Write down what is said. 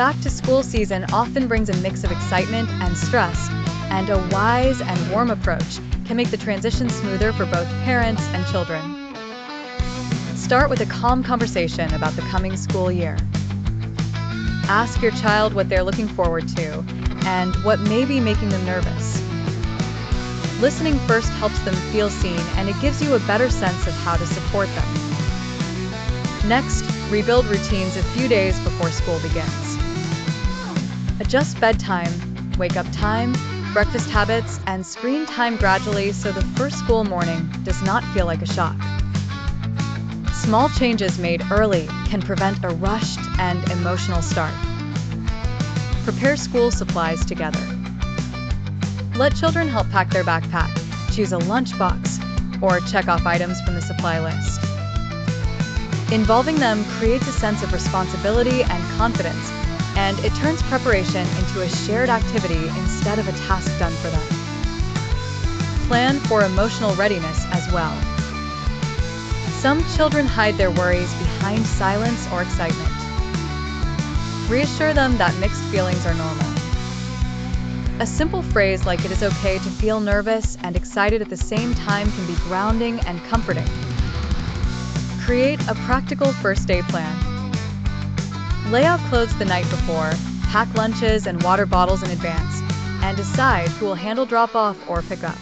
Back-to-school season often brings a mix of excitement and stress, and a wise and warm approach can make the transition smoother for both parents and children. Start with a calm conversation about the coming school year. Ask your child what they're looking forward to and what may be making them nervous. Listening first helps them feel seen, and it gives you a better sense of how to support them. Next, rebuild routines a few days before school begins. Adjust bedtime, wake-up time, breakfast habits, and screen time gradually so the first school morning does not feel like a shock. Small changes made early can prevent a rushed and emotional start. Prepare school supplies together. Let children help pack their backpack, choose a lunchbox, or check off items from the supply list. Involving them creates a sense of responsibility and confidence, and it turns preparation into a shared activity instead of a task done for them. Plan for emotional readiness as well. Some children hide their worries behind silence or excitement. Reassure them that mixed feelings are normal. A simple phrase like "it is okay to feel nervous and excited at the same time" can be grounding and comforting. Create a practical first day plan. Lay out clothes the night before, pack lunches and water bottles in advance, and decide who will handle drop-off or pick up.